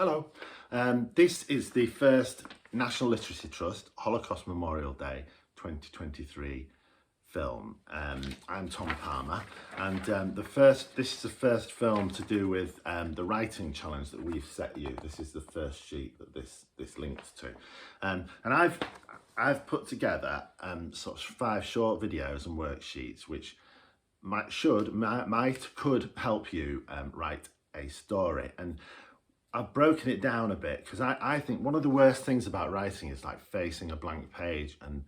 Hello, this is the first National Literacy Trust Holocaust Memorial Day 2023 film. I'm Tom Palmer, and this is the first film to do with the writing challenge that we've set you. This is the first sheet that this links to, and I've put together sort of 5 short videos and worksheets which could help you write a story. And I've broken it down a bit because I think one of the worst things about writing is like facing a blank page and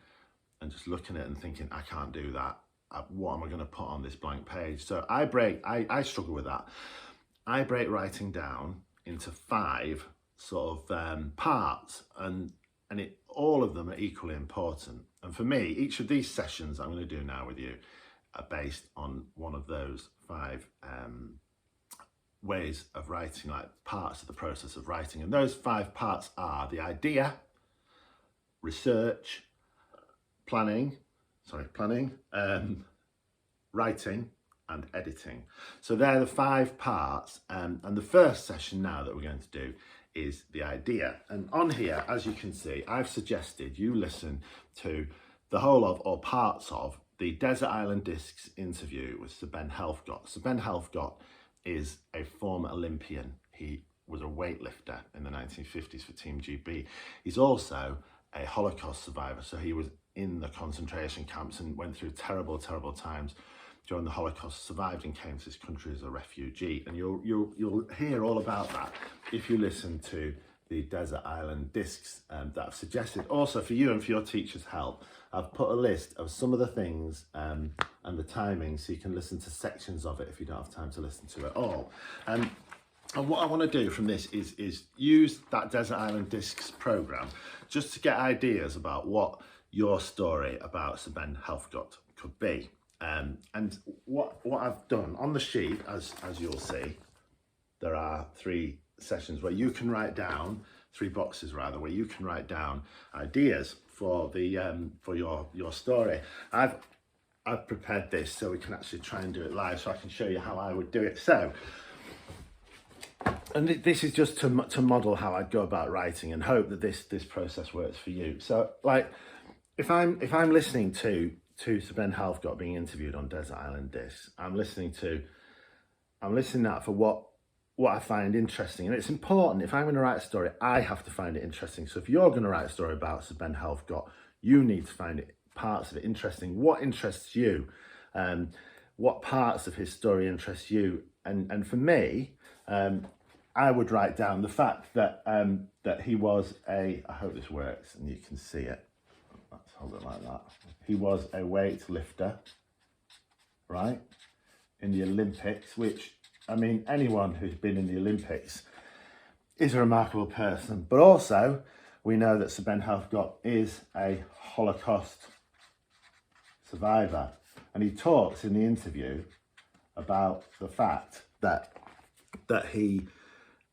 just looking at it and thinking, I can't do that. What am I going to put on this blank page? So I struggle with that. I break writing down into 5 sort of parts, and all of them are equally important. And for me, each of these sessions I'm going to do now with you are based on one of those 5 ways of writing, like parts of the process of writing. And those 5 parts are the idea, research, planning, writing and editing. So they're the 5 parts, and the first session now that we're going to do is the idea. And on here, as you can see, I've suggested you listen to the whole of, or parts of, the Desert Island Discs interview with Sir Ben Helfgott. Sir Ben Helfgott is a former Olympian. He was a weightlifter in the 1950s for Team GB. He's also a Holocaust survivor, so he was in the concentration camps and went through terrible, terrible times during the Holocaust, survived and came to this country as a refugee. And you'll hear all about that if you listen to the Desert Island Discs that I've suggested. Also, for you and for your teacher's help, I've put a list of some of the things and the timing, so you can listen to sections of it if you don't have time to listen to it all. And what I want to do from this is use that Desert Island Discs program just to get ideas about what your story about Sir Ben Helfgott could be. And what I've done on the sheet, as you'll see, there are 3 sessions where you can write down, 3 boxes rather, where you can write down ideas for the for your story. I've prepared this so we can actually try and do it live, so I can show you how I would do it. So, and this is just to model how I'd go about writing, and hope that this process works for you. So, like, if I'm listening to Sir Ben Helfgott being interviewed on Desert Island Discs, I'm listening out for what I find interesting. And it's important, if I'm going to write a story, I have to find it interesting. So if you're going to write a story about Sir Ben Helfgott, you need to find parts of it interesting. What interests you? What parts of his story interest you? And for me, I would write down the fact that he was I hope this works and you can see it. Let's hold it like that. He was a weightlifter, right, in the Olympics, which, I mean, anyone who's been in the Olympics is a remarkable person. But also, we know that Sir Ben Helfgott is a Holocaust survivor. And he talks in the interview about the fact that he,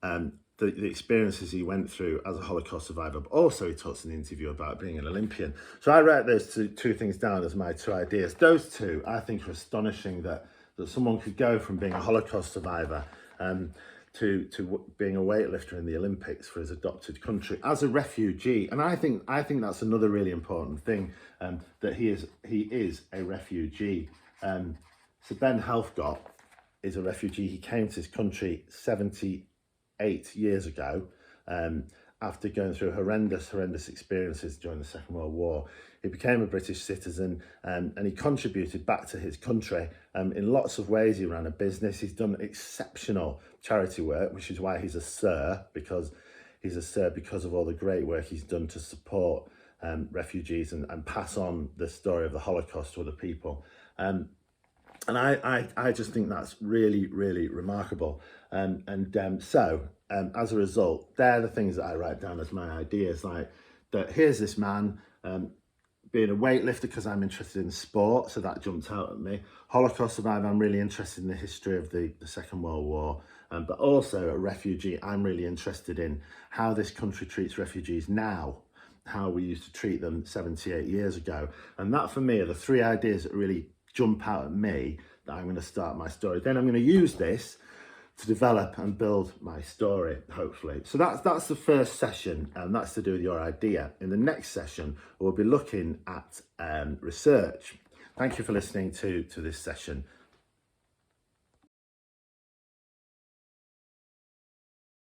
the experiences he went through as a Holocaust survivor, but also he talks in the interview about being an Olympian. So I wrote those two things down as my 2 ideas. Those 2, I think, are astonishing, that someone could go from being a Holocaust survivor to being a weightlifter in the Olympics for his adopted country as a refugee. And I think that's another really important thing, that he is a refugee. So Ben Helfgott is a refugee. He came to his country 78 years ago, after going through horrendous experiences during the Second World War. He became a British citizen, and he contributed back to his country in lots of ways. He ran a business. He's done exceptional charity work, which is why he's a Sir, because he's a Sir because of all the great work he's done to support refugees and pass on the story of the Holocaust to other people. And I just think that's really, really remarkable. So as a result, they're the things that I write down as my ideas, like that here's this man being a weightlifter because I'm interested in sport, so that jumped out at me. Holocaust survivor, I'm really interested in the history of the Second World War. But also a refugee, I'm really interested in how this country treats refugees now, how we used to treat them 78 years ago. And that, for me, are the 3 ideas that really jump out at me that I'm going to start my story. Then I'm going to use this to develop and build my story, hopefully. So that's the first session, and that's to do with your idea. In the next session, we'll be looking at research. Thank you for listening to this session.